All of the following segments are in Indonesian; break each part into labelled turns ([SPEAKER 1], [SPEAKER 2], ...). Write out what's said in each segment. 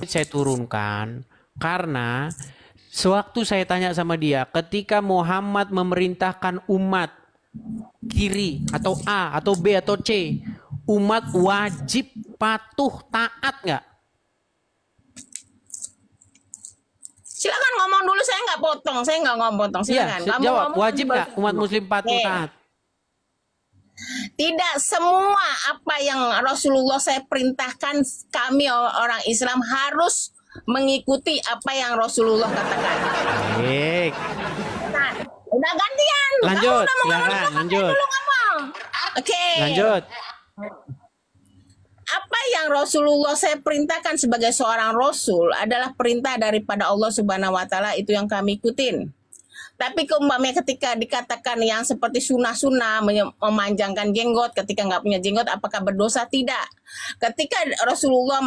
[SPEAKER 1] Saya turunkan karena sewaktu saya tanya sama dia, ketika Muhammad memerintahkan umat kiri atau A atau B atau C, umat wajib patuh taat nggak?
[SPEAKER 2] Silakan ngomong dulu, saya nggak potong, saya nggak potong. Silakan.
[SPEAKER 1] Ya, jawab, wajib nggak umat muslim patuh taat?
[SPEAKER 2] Tidak semua apa yang Rasulullah saya perintahkan, kami orang Islam harus mengikuti apa yang Rasulullah katakan.
[SPEAKER 1] Baik.
[SPEAKER 2] Nah, udah gantian.
[SPEAKER 1] Lanjut,
[SPEAKER 2] kamu udah
[SPEAKER 1] silakan, lanjut.
[SPEAKER 2] Dulu ngomong. Oke.
[SPEAKER 1] Lanjut.
[SPEAKER 2] Apa yang Rasulullah saya perintahkan sebagai seorang Rasul adalah perintah daripada Allah Subhanahu Wa Taala, itu yang kami ikutin. Tapi keumpamanya ketika dikatakan yang seperti sunnah-sunnah, memanjangkan jenggot, ketika nggak punya jenggot, apakah berdosa? Tidak. Ketika Rasulullah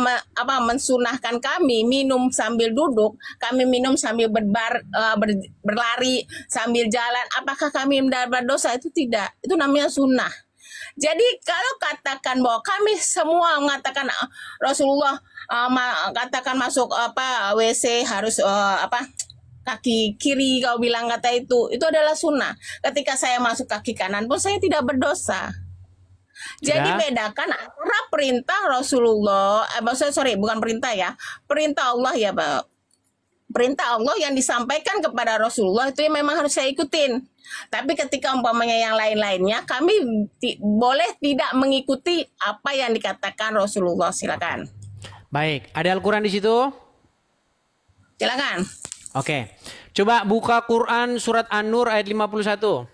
[SPEAKER 2] mensunahkan kami minum sambil duduk, kami minum sambil berlari, sambil jalan, apakah kami berdosa? Itu tidak. Itu namanya sunnah. Jadi kalau katakan bahwa kami semua mengatakan Rasulullah katakan masuk WC harus kaki kiri, kau bilang kata itu adalah sunnah. Ketika saya masuk kaki kanan pun saya tidak berdosa. Jadi bedakan antara perintah Rasulullah, bukan perintah ya, perintah Allah ya, Pak. Perintah Allah yang disampaikan kepada Rasulullah itu memang harus saya ikutin. Tapi ketika umpamanya yang lain-lainnya, kami boleh tidak mengikuti apa yang dikatakan Rasulullah. Silakan.
[SPEAKER 1] Baik, ada Al-Quran di situ?
[SPEAKER 2] Silakan.
[SPEAKER 1] Oke, coba buka Quran surat An-Nur ayat 51.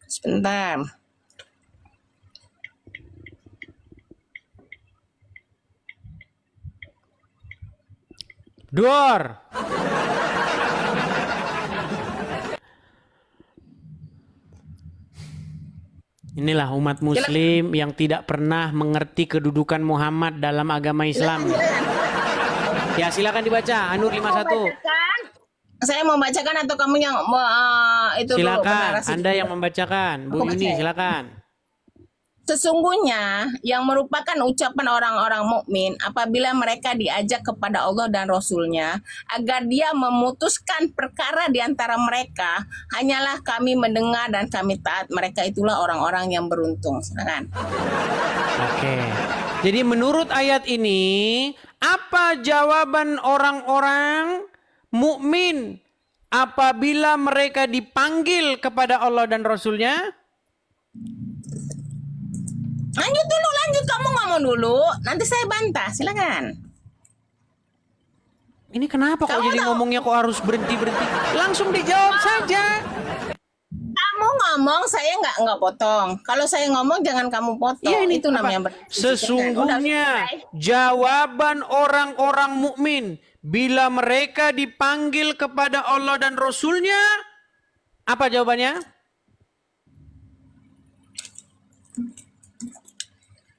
[SPEAKER 2] Sebentar.
[SPEAKER 1] Dor. Inilah umat muslim yang tidak pernah mengerti kedudukan Muhammad dalam agama Islam. Ya, silakan dibaca An-Nur 51.
[SPEAKER 2] Saya mau bacakan atau kamu yang itu
[SPEAKER 1] silakan,
[SPEAKER 2] dulu?
[SPEAKER 1] Anda yang membacakan. Bu Yuni, silakan.
[SPEAKER 2] Sesungguhnya yang merupakan ucapan orang-orang mukmin apabila mereka diajak kepada Allah dan Rasul-Nya agar dia memutuskan perkara di antara mereka, hanyalah kami mendengar dan kami taat. Mereka itulah orang-orang yang beruntung. Silakan.
[SPEAKER 1] Oke. Jadi menurut ayat ini, apa jawaban orang-orang mukmin apabila mereka dipanggil kepada Allah dan Rasul-Nya?
[SPEAKER 2] Lanjut, kamu ngomong dulu, nanti saya bantah, silakan.
[SPEAKER 1] Ini kenapa kok jadi ngomongnya kok harus berhenti? Langsung dijawab saja.
[SPEAKER 2] Kamu ngomong, saya nggak potong. Kalau saya ngomong jangan kamu potong.
[SPEAKER 1] Ya, ini
[SPEAKER 2] itu namanya
[SPEAKER 1] sesungguhnya jawaban orang-orang mukmin bila mereka dipanggil kepada Allah dan Rasul-Nya, apa jawabannya?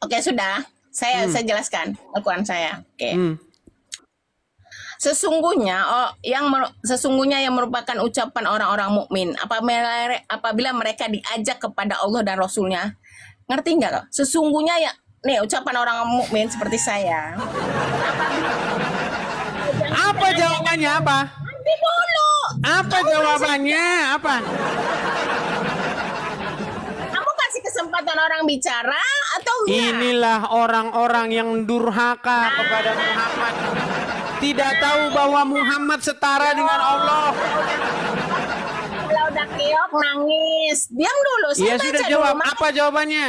[SPEAKER 2] Oke, sudah. Saya jelaskan Al-Quran saya. Oke. Sesungguhnya yang merupakan ucapan orang-orang mukmin apabila mereka diajak kepada Allah dan Rasul-Nya. Ngerti nggak kok? Sesungguhnya ya, nih ucapan orang mukmin seperti saya.
[SPEAKER 1] Apa jawabannya apa?
[SPEAKER 2] Nanti dulu.
[SPEAKER 1] Apa jawabannya? Apa?
[SPEAKER 2] Kesempatan orang bicara atau enggak?
[SPEAKER 1] Inilah orang-orang yang durhaka kepada Muhammad. Tidak tahu bahwa Muhammad setara dengan Allah.
[SPEAKER 2] Kalau udah keok nangis, diam dulu.
[SPEAKER 1] Iya, sudah jawab.
[SPEAKER 2] Dulu.
[SPEAKER 1] Apa jawabannya?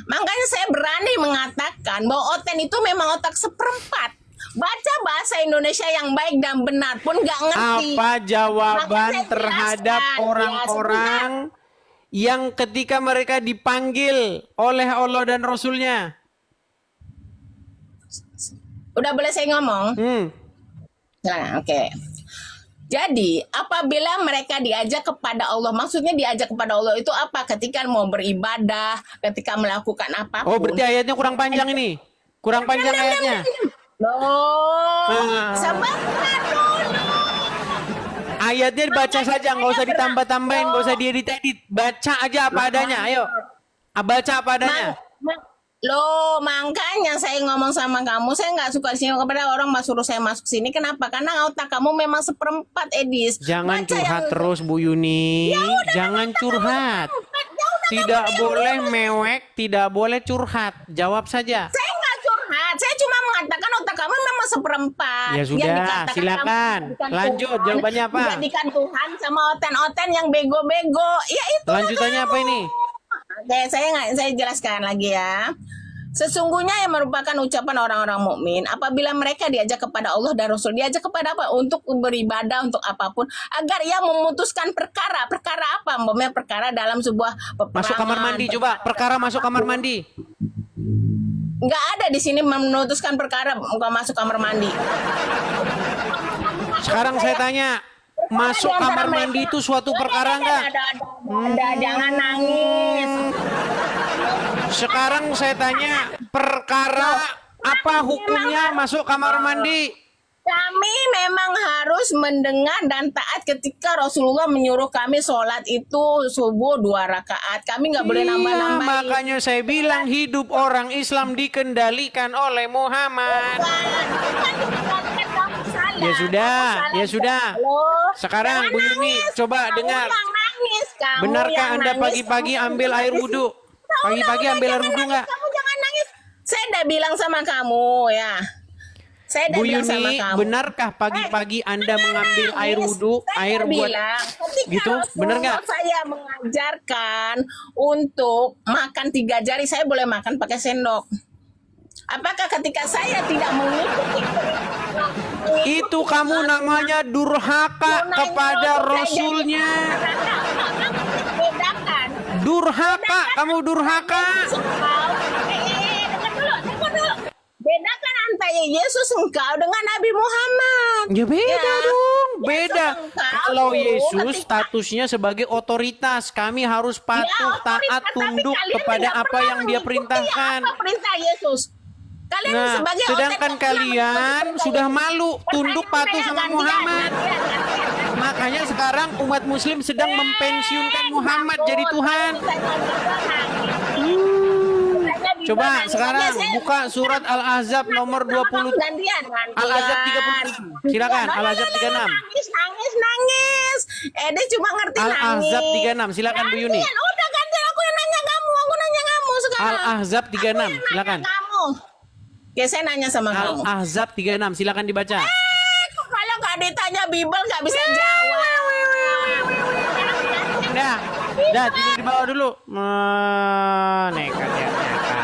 [SPEAKER 2] Makanya saya berani mengatakan bahwa Oten itu memang otak seperempat. Baca bahasa Indonesia yang baik dan benar pun nggak ngerti.
[SPEAKER 1] Apa jawaban terhadap orang-orang yang ketika mereka dipanggil oleh Allah dan Rasul-Nya?
[SPEAKER 2] Udah boleh saya ngomong? Nah, oke. Jadi apabila mereka diajak kepada Allah, maksudnya diajak kepada Allah itu apa? Ketika mau beribadah, ketika melakukan apapun.
[SPEAKER 1] Oh, berarti ayatnya kurang panjang ini. Kurang panjang ayatnya.
[SPEAKER 2] Loh, sebentar dulu.
[SPEAKER 1] Ayatnya baca saja, nggak usah ditambah-tambahin, nggak usah diedit-edit. Baca aja apa adanya, ayo. Baca apa adanya.
[SPEAKER 2] Loh, makanya saya ngomong sama kamu, saya nggak suka sini kepada orang suruh saya masuk sini. Kenapa? Karena otak kamu memang seperempat, Edis.
[SPEAKER 1] Jangan
[SPEAKER 2] Baca
[SPEAKER 1] curhat
[SPEAKER 2] yang
[SPEAKER 1] terus, Bu Yuni. Jangan curhat. Tidak boleh mewek, tidak boleh curhat. Jawab saja.
[SPEAKER 2] Saya nggak curhat, saya cuma mengatakan otak kamu memang seperempat.
[SPEAKER 1] Ya sudah,
[SPEAKER 2] Yang dikatakan
[SPEAKER 1] silakan.
[SPEAKER 2] kamu dijadikan
[SPEAKER 1] Lanjut,
[SPEAKER 2] Tuhan,
[SPEAKER 1] jawabannya apa?
[SPEAKER 2] Dijadikan Tuhan sama oten-oten yang bego-bego. Ya itu.
[SPEAKER 1] Lanjutannya apa ini?
[SPEAKER 2] Oke, saya jelaskan lagi ya. Sesungguhnya yang merupakan ucapan orang-orang mukmin apabila mereka diajak kepada Allah dan Rasul, diajak kepada apa? Untuk beribadah, untuk apapun, agar ia memutuskan perkara apa? Umpamanya perkara dalam sebuah peperangan.
[SPEAKER 1] Masuk kamar mandi, coba. Perkara masuk kamar mandi.
[SPEAKER 2] Nggak ada di sini memutuskan perkara bukan masuk kamar mandi.
[SPEAKER 1] Sekarang saya tanya, masuk kamar mandi itu suatu perkara enggak?
[SPEAKER 2] Ada, jangan nangis.
[SPEAKER 1] Sekarang saya tanya, perkara apa hukumnya masuk kamar mandi?
[SPEAKER 2] Kami memang harus mendengar dan taat ketika Rasulullah menyuruh kami sholat itu subuh 2 rakaat. Kami nggak boleh nambah-nambahin.
[SPEAKER 1] Makanya saya bilang hidup orang Islam dikendalikan oleh Muhammad. Ya sudah. Sekarang Bu Yuni, coba dengar. Benarkah Anda pagi-pagi ambil air wudhu? Pagi-pagi ambil air wudhu nggak?
[SPEAKER 2] Kamu jangan nangis. Saya udah bilang sama kamu ya. Saya udah
[SPEAKER 1] Bu
[SPEAKER 2] bilang sama
[SPEAKER 1] Yuni,
[SPEAKER 2] kamu.
[SPEAKER 1] benarkah pagi-pagi Anda mengambil air wudhu, air buat gitu? Benar nggak?
[SPEAKER 2] Saya mengajarkan untuk makan 3 jari, saya boleh makan pakai sendok. Apakah ketika saya tidak mengikuti
[SPEAKER 1] itu kamu namanya durhaka kepada Rasulnya.
[SPEAKER 2] Bedakan.
[SPEAKER 1] Durhaka, kamu durhaka.
[SPEAKER 2] Dengar dulu. Bedakan antara Yesus engkau dengan Nabi Muhammad.
[SPEAKER 1] Ya beda dong, beda. Kalau Yesus
[SPEAKER 2] ketika-
[SPEAKER 1] statusnya sebagai otoritas, kami harus patuh, taat,
[SPEAKER 2] otoritas,
[SPEAKER 1] tunduk
[SPEAKER 2] tapi kalian
[SPEAKER 1] kepada
[SPEAKER 2] tidak
[SPEAKER 1] apa
[SPEAKER 2] pernah
[SPEAKER 1] yang dia
[SPEAKER 2] mengikuti
[SPEAKER 1] perintahkan.
[SPEAKER 2] Apa perintah Yesus? Kalian
[SPEAKER 1] Nah,
[SPEAKER 2] sebagai
[SPEAKER 1] sedangkan
[SPEAKER 2] otoritas
[SPEAKER 1] kalian
[SPEAKER 2] mengikuti
[SPEAKER 1] sudah
[SPEAKER 2] perintah
[SPEAKER 1] malu
[SPEAKER 2] Yesus.
[SPEAKER 1] tunduk patuh sama
[SPEAKER 2] Gantian.
[SPEAKER 1] Muhammad. Makanya sekarang umat muslim sedang mempensiunkan Muhammad jadi Tuhan. Coba sekarang buka surat Al-Ahzab nomor 20. Al-Ahzab 36. Silakan, Al-Ahzab 36.
[SPEAKER 2] Nangis. Dia cuma ngerti nangis.
[SPEAKER 1] Al-Ahzab 36, silakan Bu Yuni.
[SPEAKER 2] Udah gantian, aku yang nanya kamu sekarang.
[SPEAKER 1] Al-Ahzab 36, silakan.
[SPEAKER 2] Kamu. Oke, saya nanya sama kamu.
[SPEAKER 1] Al-Ahzab 36, silakan dibaca.
[SPEAKER 2] Kalau nggak ditanya Bible nggak bisa jawab.
[SPEAKER 1] Dah, tidur di bawah dulu. Nekat ya, nekat.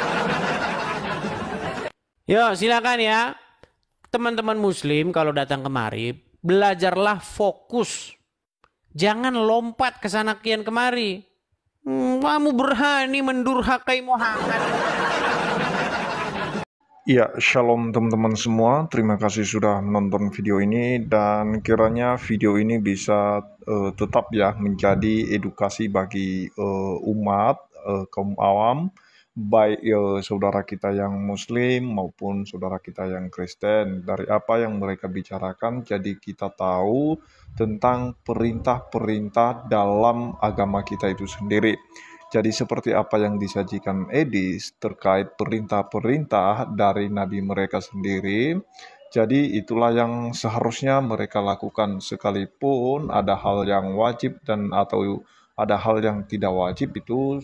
[SPEAKER 1] Yo, silakan ya. Teman-teman muslim kalau datang kemari, belajarlah fokus. Jangan lompat ke sana kian kemari. Kamu berani mendurhakai Muhammad.
[SPEAKER 3] Ya, shalom teman-teman semua. Terima kasih sudah menonton video ini dan kiranya video ini bisa tetap ya menjadi edukasi bagi umat kaum awam, baik saudara kita yang Muslim maupun saudara kita yang Kristen. Dari apa yang mereka bicarakan, jadi kita tahu tentang perintah-perintah dalam agama kita itu sendiri. Jadi seperti apa yang disajikan Edis terkait perintah-perintah dari Nabi mereka sendiri. Jadi itulah yang seharusnya mereka lakukan, sekalipun ada hal yang wajib dan atau ada hal yang tidak wajib, itu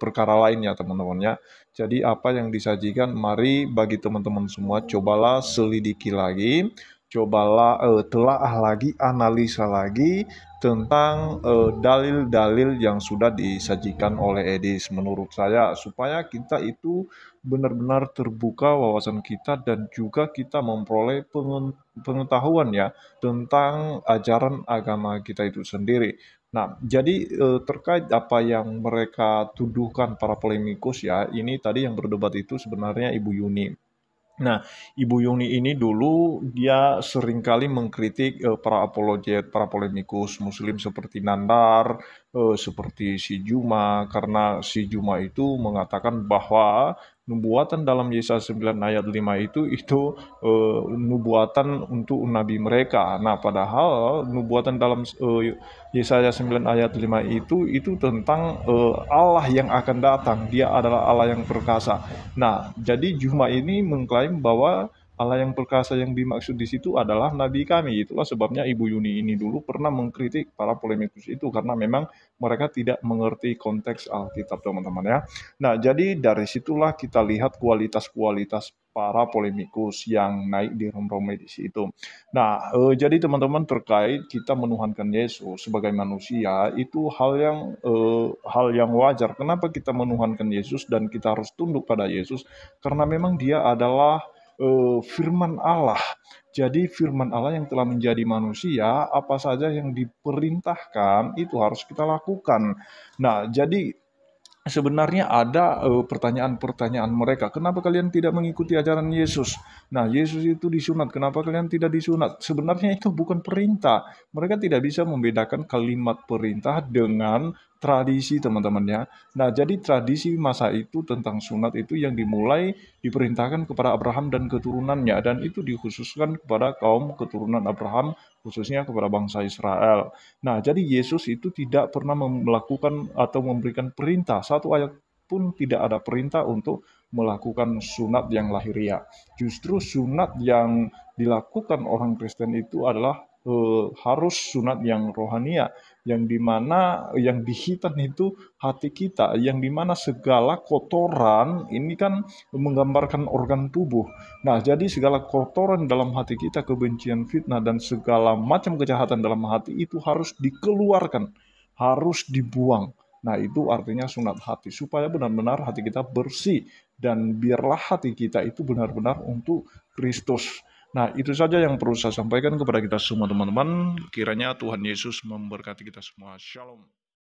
[SPEAKER 3] perkara lainnya teman-teman ya. Jadi apa yang disajikan, mari bagi teman-teman semua cobalah selidiki lagi, cobalah telaah lagi, analisa lagi tentang dalil-dalil yang sudah disajikan oleh Edis menurut saya, supaya kita itu benar-benar terbuka wawasan kita dan juga kita memperoleh pengetahuan ya tentang ajaran agama kita itu sendiri. Nah, jadi terkait apa yang mereka tuduhkan para polemikus ya, ini tadi yang berdebat itu sebenarnya Ibu Yuni. Nah, Ibu Yuni ini dulu dia seringkali mengkritik para apologet, para polemikus Muslim seperti Nandar, seperti si Juma, karena si Juma itu mengatakan bahwa nubuatan dalam Yesaya 9 ayat 5 itu nubuatan untuk nabi mereka. Nah, padahal nubuatan dalam Yesaya 9 ayat 5 itu tentang Allah yang akan datang. Dia adalah Allah yang perkasa. Nah, jadi Juma ini mengklaim bahwa Allah yang perkasa yang dimaksud di situ adalah nabi kami. Itulah sebabnya Ibu Yuni ini dulu pernah mengkritik para polemikus itu karena memang mereka tidak mengerti konteks Alkitab, teman-teman ya. Nah, jadi dari situlah kita lihat kualitas-kualitas para polemikus yang naik di Room-Room di situ. Nah, jadi teman-teman terkait kita menuhankan Yesus sebagai manusia itu hal yang wajar. Kenapa kita menuhankan Yesus dan kita harus tunduk pada Yesus? Karena memang Dia adalah firman Allah. Jadi firman Allah yang telah menjadi manusia, apa saja yang diperintahkan itu harus kita lakukan. Nah, jadi sebenarnya ada pertanyaan-pertanyaan mereka. Kenapa kalian tidak mengikuti ajaran Yesus? Nah, Yesus itu disunat. Kenapa kalian tidak disunat? Sebenarnya itu bukan perintah. Mereka tidak bisa membedakan kalimat perintah dengan tradisi, teman-teman ya. Nah, jadi tradisi masa itu tentang sunat itu yang dimulai diperintahkan kepada Abraham dan keturunannya. Dan itu dikhususkan kepada kaum keturunan Abraham, khususnya kepada bangsa Israel. Nah, jadi Yesus itu tidak pernah melakukan atau memberikan perintah. Satu ayat pun tidak ada perintah untuk melakukan sunat yang lahiriah. Justru sunat yang dilakukan orang Kristen itu adalah harus sunat yang rohania, yang dimana yang dihitan itu hati kita, yang dimana segala kotoran ini kan menggambarkan organ tubuh. Nah, jadi segala kotoran dalam hati kita, kebencian, fitnah, dan segala macam kejahatan dalam hati itu harus dikeluarkan, harus dibuang. Nah, itu artinya sunat hati, supaya benar-benar hati kita bersih, dan biarlah hati kita itu benar-benar untuk Kristus. Nah, itu saja yang perlu saya sampaikan kepada kita semua, teman-teman. Kiranya Tuhan Yesus memberkati kita semua. Shalom.